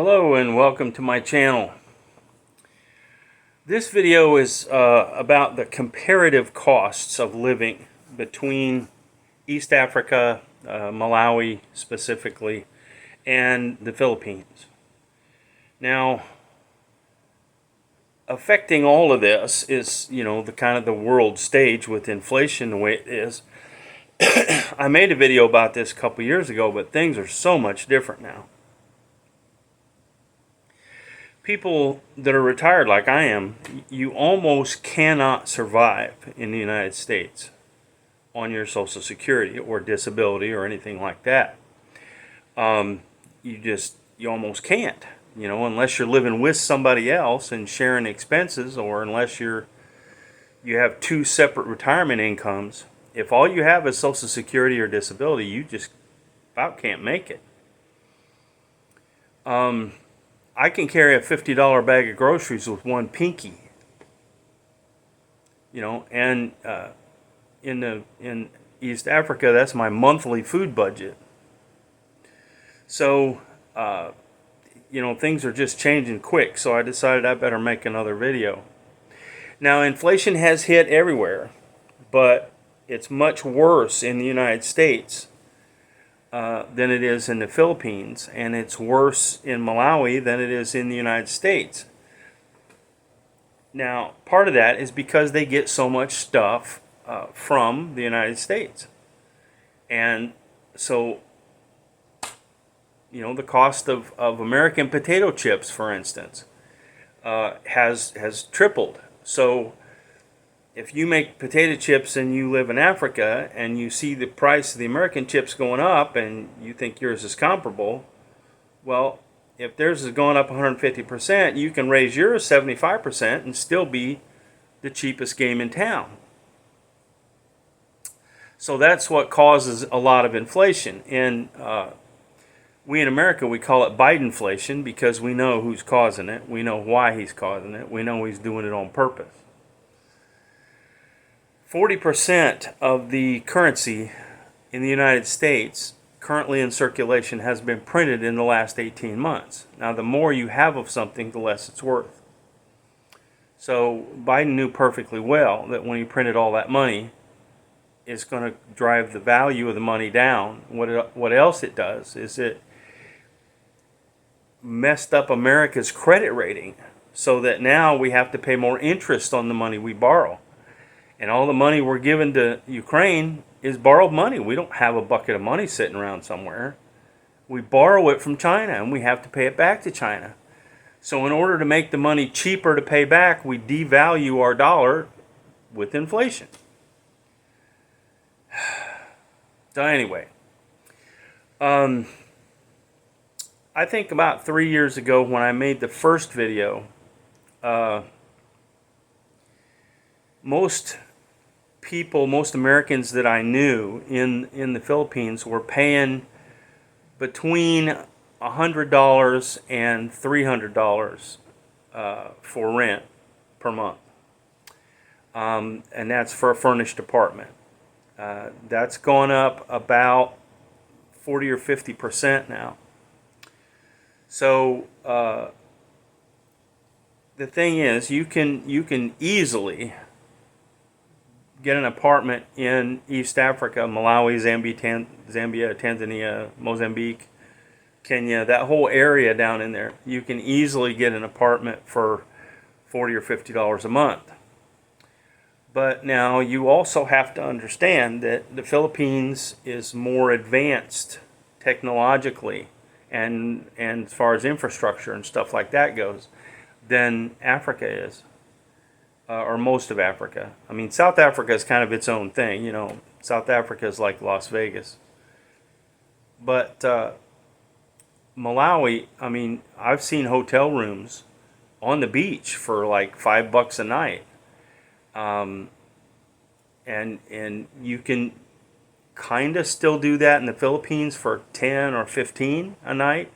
Hello and welcome to my channel. This video is about the comparative costs of living between East Africa, Malawi specifically, and the Philippines. Now, affecting all of this is, the kind of the world stage with inflation the way it is. I made a video about this a couple years ago, but things are so much different now. People that are retired like I am, you almost cannot survive in the United States on your Social Security or disability or anything like that. You almost can't, unless you're living with somebody else and sharing expenses, or unless you have two separate retirement incomes. If all you have is Social Security or disability, you just about can't make it. I can carry a $50 bag of groceries with one pinky. And in East Africa, that's my monthly food budget. So, things are just changing quick, so I decided I better make another video. Now, inflation has hit everywhere, but it's much worse in the United States than it is in the Philippines, and it's worse in Malawi than it is in the United States. Now, part of that is because they get so much stuff from the United States. And so, the cost of American potato chips, for instance, has tripled. So if you make potato chips and you live in Africa and you see the price of the American chips going up and you think yours is comparable, well, if theirs is going up 150%, you can raise yours 75% and still be the cheapest game in town. So that's what causes a lot of inflation. And we in America, we call it Bidenflation because we know who's causing it. We know why he's causing it. We know he's doing it on purpose. 40% of the currency in the United States currently in circulation has been printed in the last 18 months. Now, the more you have of something, the less it's worth. So Biden knew perfectly well that when he printed all that money, it's going to drive the value of the money down. What else it does is it messed up America's credit rating so that now we have to pay more interest on the money we borrow. And all the money we're giving to Ukraine is borrowed money. We don't have a bucket of money sitting around somewhere. We borrow it from China and we have to pay it back to China. So in order to make the money cheaper to pay back, we devalue our dollar with inflation. So anyway, I think about 3 years ago when I made the first video, most Americans that I knew in the Philippines were paying between $100 and $300 for rent per month. And that's for a furnished apartment. That's gone up about 40 or 50% now. So the thing is, you can easily get an apartment in East Africa, Malawi, Zambia, Tanzania, Mozambique, Kenya, that whole area down in there. You can easily get an apartment for $40 or $50 a month. But now you also have to understand that the Philippines is more advanced technologically and as far as infrastructure and stuff like that goes than Africa is. Or most of Africa. I mean, South Africa is kind of its own thing. South Africa is like Las Vegas. But Malawi, I mean, I've seen hotel rooms on the beach for like $5 a night. And you can kind of still do that in the Philippines for 10 or 15 a night.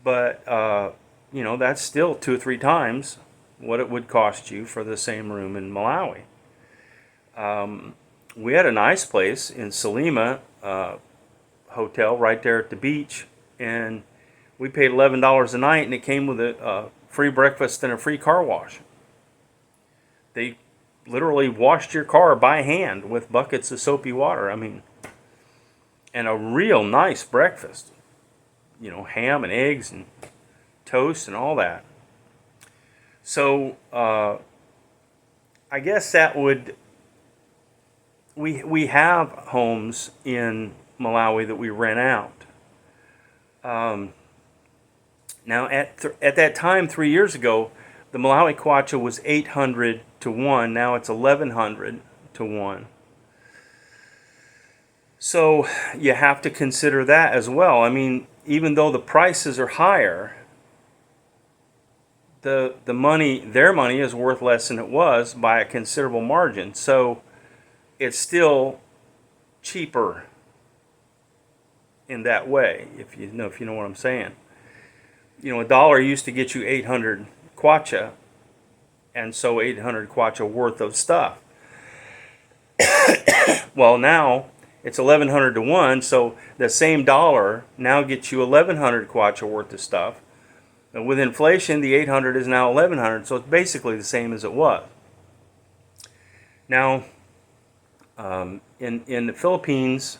But, that's still 2 or 3 times what it would cost you for the same room in Malawi. We had a nice place in Salima Hotel right there at the beach, and We paid $11 a night, and it came with a free breakfast and a free car wash. They literally washed your car by hand with buckets of soapy water. I mean, and a real nice breakfast. You know, ham and eggs and toast and all that. So I guess that would, we have homes in Malawi that we rent out. Now at that time 3 years ago, the Malawi kwacha was 800 to 1. Now it's 1100 to 1. So you have to consider that as well. I mean, even though the prices are higher, the money, their money is worth less than it was by a considerable margin. So it's still cheaper in that way, if you know what I'm saying. You know, a dollar used to get you 800 kwacha, and so 800 kwacha worth of stuff. Well, now it's 1100 to 1, so the same dollar now gets you 1100 kwacha worth of stuff. And with inflation, the 800 is now 1100, so it's basically the same as it was. Now, in the Philippines,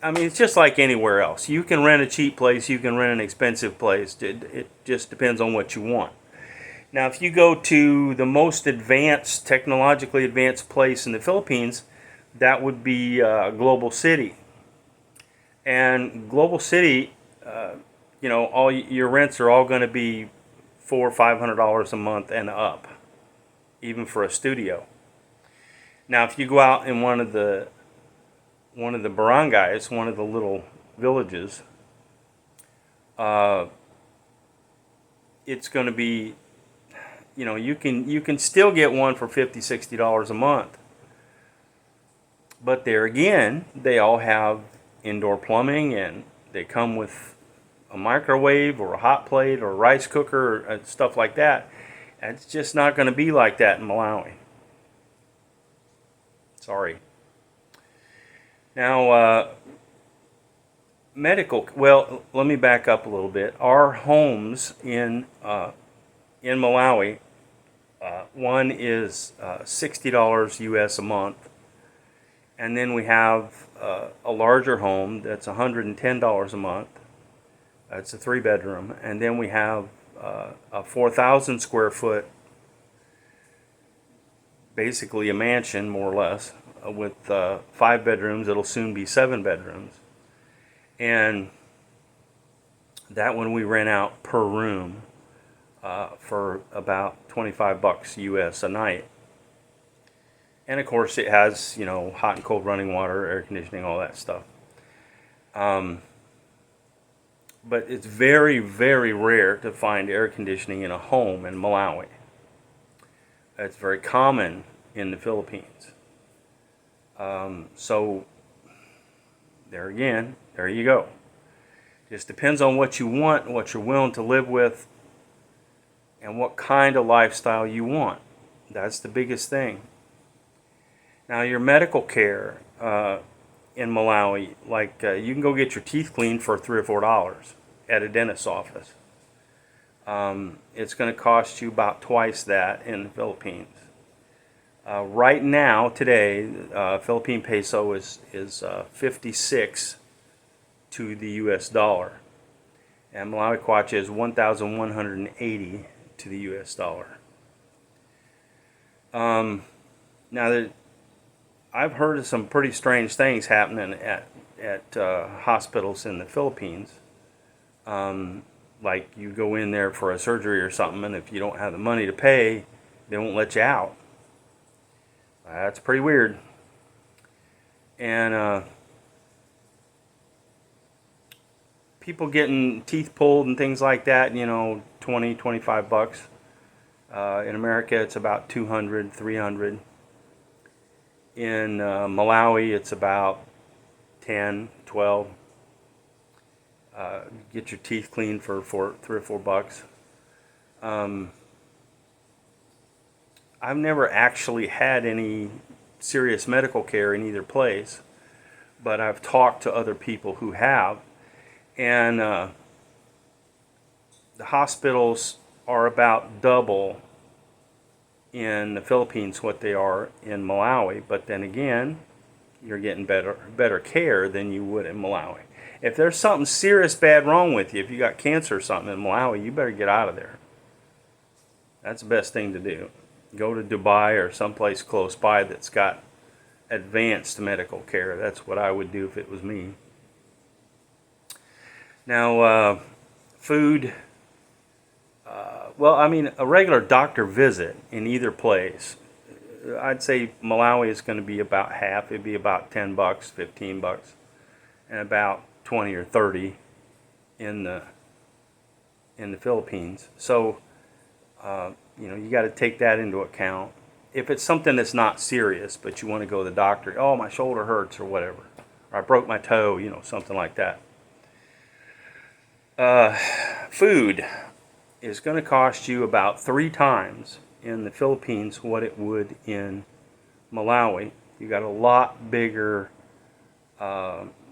I mean, it's just like anywhere else. You can rent a cheap place, you can rent an expensive place. It just depends on what you want. Now, if you go to the most advanced, technologically advanced place in the Philippines, that would be Global City. And Global City, you know, all your rents are all going to be $400 or $500 a month and up, even for a studio. Now, if you go out in one of the barangays, one of the little villages, it's going to be, you know, you can still get one for $50, $60 a month. But there again, they all have indoor plumbing, and they come with a microwave or a hot plate or a rice cooker or stuff like that. And it's just not going to be like that in Malawi. Sorry. Now, medical, well, let me back up a little bit. Our homes in Malawi, one is $60 US a month. And then we have a larger home that's $110 a month. It's a 3-bedroom. And then we have a 4,000 square foot, basically a mansion, more or less, with 5 bedrooms. It'll soon be 7 bedrooms. And that one we rent out per room for about $25 US a night. And of course it has, you know, hot and cold running water, air conditioning, all that stuff. But it's very, very rare to find air conditioning in a home in Malawi. It's very common in the Philippines. So there again, there you go. Just depends on what you want, and what you're willing to live with, and what kind of lifestyle you want. That's the biggest thing. Now, your medical care in Malawi, like you can go get your teeth cleaned for $3 or $4 at a dentist's office. It's going to cost you about twice that in the Philippines. Right now, today, Philippine peso is 56 to the US dollar, and Malawi kwacha is 1,180 to the US dollar. Now, I've heard of some pretty strange things happening at hospitals in the Philippines. Like you go in there for a surgery or something, and if you don't have the money to pay, they won't let you out. That's pretty weird. And people getting teeth pulled and things like that, you know, $20, $25. In America, it's about $200, $300. In Malawi, it's about 10, 12. Get your teeth cleaned for $3 or $4. I've never actually had any serious medical care in either place, but I've talked to other people who have, And the hospitals are about double in the Philippines what they are in Malawi. But then again, you're getting better care than you would in Malawi. If there's something serious bad wrong with you, if you got cancer or something in Malawi, you better get out of there. That's the best thing to do. Go to Dubai or someplace close by that's got advanced medical care. That's what I would do if it was me. Now, food, well, I mean, a regular doctor visit in either place, I'd say Malawi is going to be about half. It'd be about $10, $15, and about 20 or 30 in the Philippines. So, you got to take that into account. If it's something that's not serious, but you want to go to the doctor, oh, my shoulder hurts or whatever, or I broke my toe, something like that. Food is going to cost you about 3 times in the Philippines what it would in Malawi. You got a lot bigger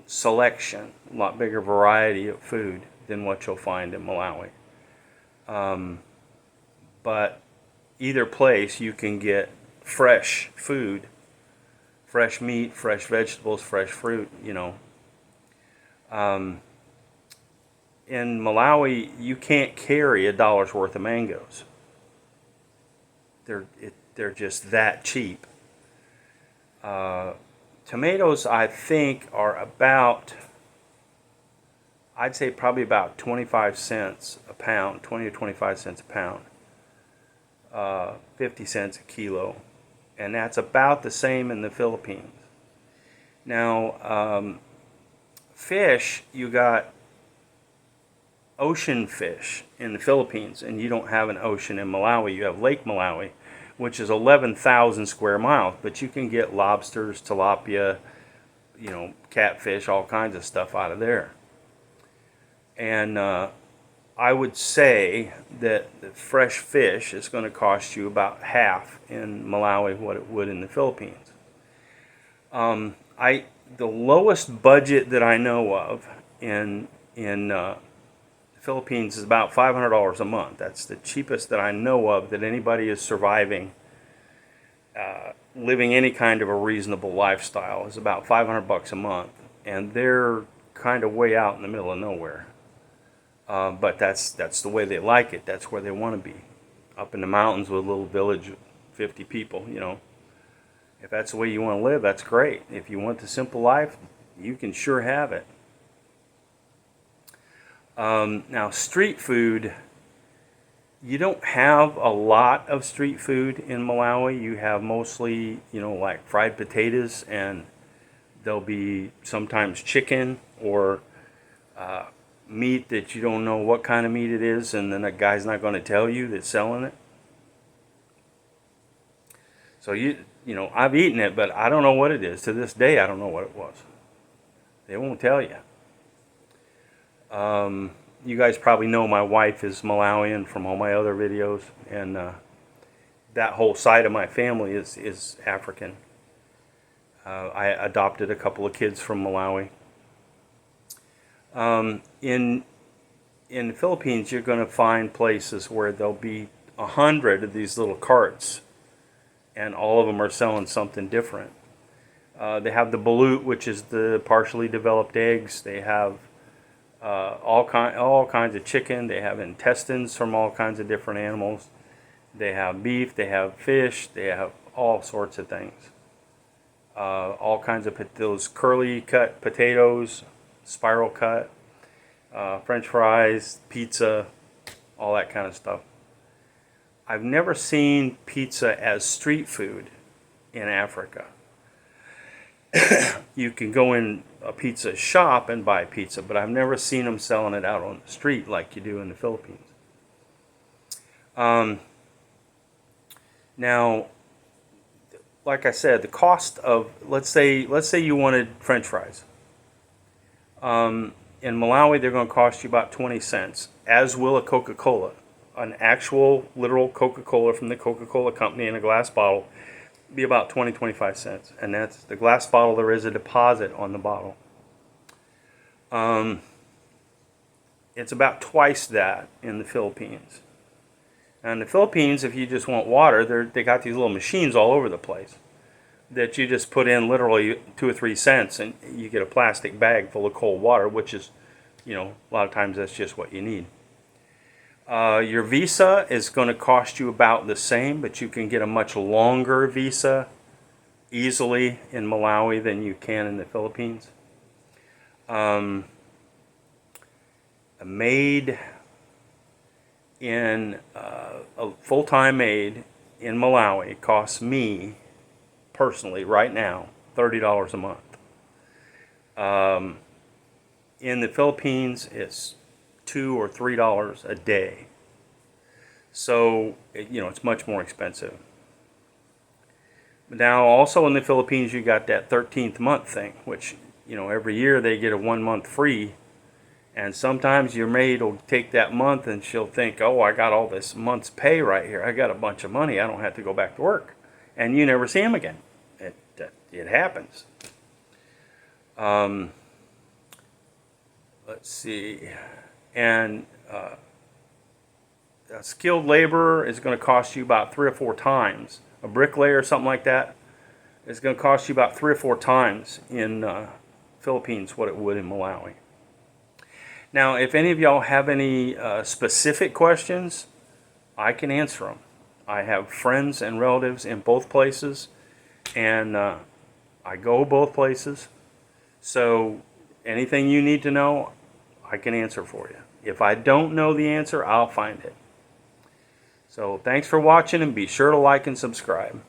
selection, a lot bigger variety of food than what you'll find in Malawi. But either place you can get fresh food, fresh meat, fresh vegetables, fresh fruit, in Malawi, you can't carry $1 worth of mangoes. They're just that cheap. Tomatoes, I think, are about, I'd say probably about 25 cents a pound, 20 to 25 cents a pound, 50 cents a kilo, and that's about the same in the Philippines. Now, fish, you got ocean fish in the Philippines, and you don't have an ocean in Malawi. You have Lake Malawi, which is 11,000 square miles, but you can get lobsters, tilapia, catfish, all kinds of stuff out of there. And I would say that the fresh fish is going to cost you about half in Malawi what it would in the Philippines. The lowest budget that I know of in Philippines is about $500 a month. That's the cheapest that I know of that anybody is surviving, living any kind of a reasonable lifestyle, is about $500 a month, and they're kind of way out in the middle of nowhere. But that's the way they like it. That's where they want to be, up in the mountains with a little village of 50 people. If that's the way you want to live, that's great. If you want the simple life, you can sure have it. Now, street food, you don't have a lot of street food in Malawi. You have mostly, like fried potatoes, and there'll be sometimes chicken or meat that you don't know what kind of meat it is, and then a guy's not going to tell you that's selling it. So I've eaten it, but I don't know what it is. To this day, I don't know what it was. They won't tell you. You guys probably know my wife is Malawian from all my other videos, and that whole side of my family is African. I adopted a couple of kids from Malawi. In the Philippines, you're going to find places where there'll be 100 of these little carts, and all of them are selling something different. They have the balut, which is the partially developed eggs. They have all kinds of chicken. They have intestines from all kinds of different animals. They have beef. They have fish. They have all sorts of things. All kinds of those curly cut potatoes, spiral cut, French fries, pizza, all that kind of stuff. I've never seen pizza as street food in Africa. You can go in a pizza shop and buy pizza, but I've never seen them selling it out on the street like you do in the Philippines. Now, like I said, the cost of, let's say you wanted French fries. In Malawi, they're going to cost you about 20 cents, as will a Coca-Cola. An actual, literal Coca-Cola from the Coca-Cola company in a glass bottle be about 20-25 cents, and that's the glass bottle. There is a deposit on the bottle. It's about twice that in the Philippines. And in the Philippines, if you just want water, they got these little machines all over the place that you just put in literally 2 or 3 cents and you get a plastic bag full of cold water, which is, a lot of times that's just what you need. Your visa is going to cost you about the same, but you can get a much longer visa easily in Malawi than you can in the Philippines. A maid a full-time maid in Malawi costs me personally right now $30 a month. In the Philippines, it's $2 or $3 a day. So, it's much more expensive. Now, also in the Philippines, you got that 13th month thing, which, every year they get a 1 month free. And sometimes your maid will take that month and she'll think, oh, I got all this month's pay right here. I got a bunch of money. I don't have to go back to work. And you never see them again. It happens. Let's see. And a skilled laborer is going to cost you about 3 or 4 times. A bricklayer or something like that is going to cost you about 3 or 4 times in Philippines what it would in Malawi. Now, if any of y'all have any specific questions, I can answer them. I have friends and relatives in both places, and I go both places. So anything you need to know, I can answer for you. If I don't know the answer, I'll find it. So thanks for watching, and be sure to like and subscribe.